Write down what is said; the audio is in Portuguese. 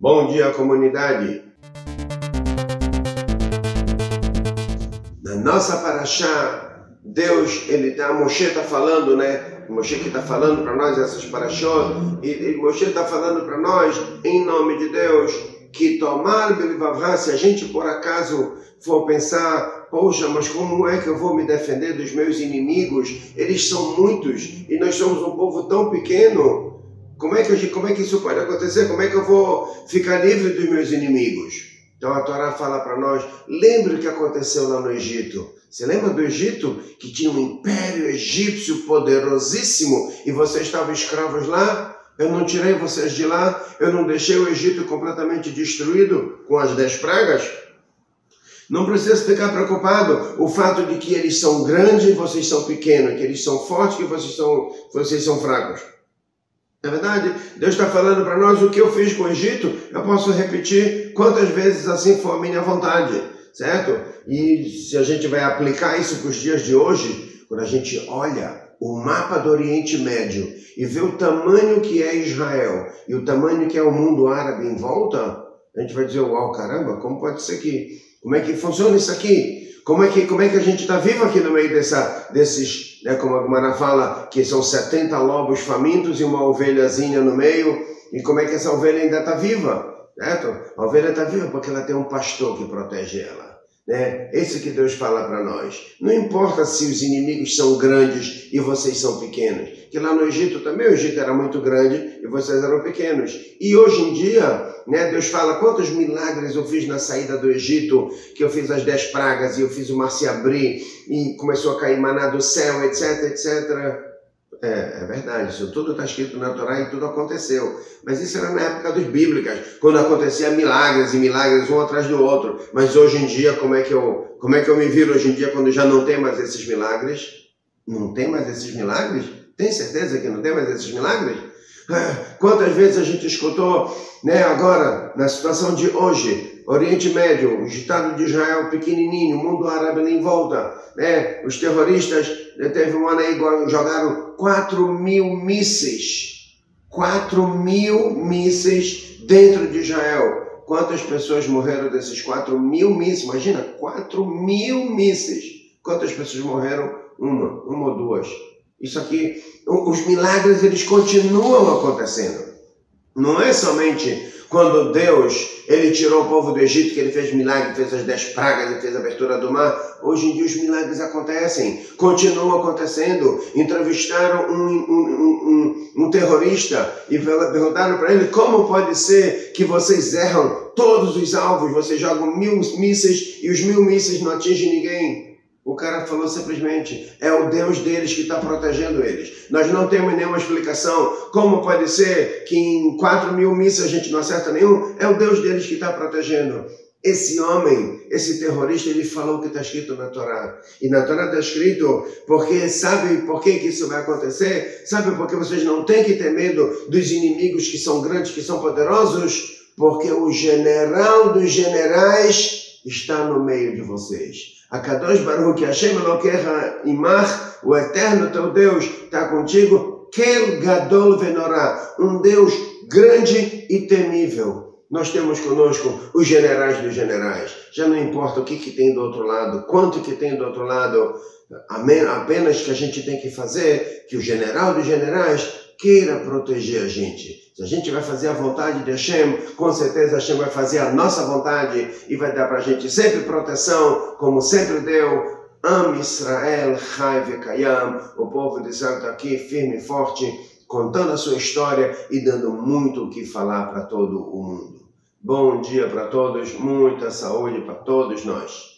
Bom dia, comunidade. Na nossa paraxá, Deus, Moshe está falando, né? Moshe que está falando para nós essas paraxós, e Moshe está falando para nós, em nome de Deus, que tomar belivavá, se a gente por acaso for pensar, poxa, mas como é que eu vou me defender dos meus inimigos? Eles são muitos e nós somos um povo tão pequeno. Como é que isso pode acontecer? Como é que eu vou ficar livre dos meus inimigos? Então a Torá fala para nós, lembre o que aconteceu lá no Egito. Você lembra do Egito? Que tinha um império egípcio poderosíssimo e vocês estavam escravos lá? Eu não tirei vocês de lá? Eu não deixei o Egito completamente destruído com as 10 pragas? Não precisa ficar preocupado. O fato de que eles são grandes e vocês são pequenos, que eles são fortes e vocês são fracos. Na verdade, Deus está falando para nós o que eu fiz com o Egito, eu posso repetir quantas vezes assim for a minha vontade, certo? E se a gente vai aplicar isso para os dias de hoje, quando a gente olha o mapa do Oriente Médio e vê o tamanho que é Israel e o tamanho que é o mundo árabe em volta, a gente vai dizer, uau, caramba, como pode ser que... Como é que funciona isso aqui? Como é que a gente está vivo aqui no meio desses, né, como a Gemara fala, que são 70 lobos famintos e uma ovelhazinha no meio, e como é que essa ovelha ainda está viva? Certo? A ovelha está viva porque ela tem um pastor que protege ela. Né? Isso que Deus fala para nós. Não importa se os inimigos são grandes e vocês são pequenos. Que lá no Egito também, o Egito era muito grande e vocês eram pequenos. E hoje em dia, né, Deus fala quantos milagres eu fiz na saída do Egito, que eu fiz as 10 pragas e eu fiz o mar se abrir e começou a cair maná do céu, etc, etc. É verdade, isso tudo está escrito na Torá e tudo aconteceu. Mas isso era na época dos bíblicas, quando acontecia milagres e milagres um atrás do outro. Mas hoje em dia, como é que eu me viro hoje em dia quando já não tem mais esses milagres? Não tem mais esses milagres? Tem certeza que não tem mais esses milagres? Quantas vezes a gente escutou, né, agora, na situação de hoje, Oriente Médio, o Estado de Israel pequenininho, o mundo árabe ali em volta, né, os terroristas, teve um ano aí, jogaram 4.000 mísseis, 4.000 mísseis dentro de Israel. Quantas pessoas morreram desses 4.000 mísseis? Imagina, 4.000 mísseis. Quantas pessoas morreram? Uma ou duas. Isso aqui, os milagres, eles continuam acontecendo. Não é somente quando Deus, ele tirou o povo do Egito, que ele fez milagre, fez as 10 pragas e fez a abertura do mar. Hoje em dia os milagres acontecem, continuam acontecendo. Entrevistaram um terrorista e perguntaram para ele como pode ser que vocês erram todos os alvos, vocês jogam 1.000 mísseis e os 1.000 mísseis não atingem ninguém. O cara falou simplesmente, é o Deus deles que está protegendo eles. Nós não temos nenhuma explicação. Como pode ser que em 4.000 mísseis a gente não acerta nenhum? É o Deus deles que está protegendo. Esse homem, esse terrorista, ele falou o que está escrito na Torá. E na Torá está escrito, porque sabe por que isso vai acontecer? Sabe por que vocês não têm que ter medo dos inimigos que são grandes, que são poderosos? Porque o general dos generais está no meio de vocês. Akadosh Baruch Hashem Elokecha Imach, o eterno teu Deus está contigo, Kel Gadol Venorá, um Deus grande e temível. Nós temos conosco os generais dos generais. Já não importa o que tem do outro lado, quanto que tem do outro lado, apenas que a gente tem que fazer, que o general dos generais queira proteger a gente. Se a gente vai fazer a vontade de Hashem, com certeza Hashem vai fazer a nossa vontade e vai dar para a gente sempre proteção, como sempre deu. Am Israel Chai Vekayam, o povo de Israel está aqui firme e forte, contando a sua história e dando muito o que falar para todo o mundo. Bom dia para todos, muita saúde para todos nós.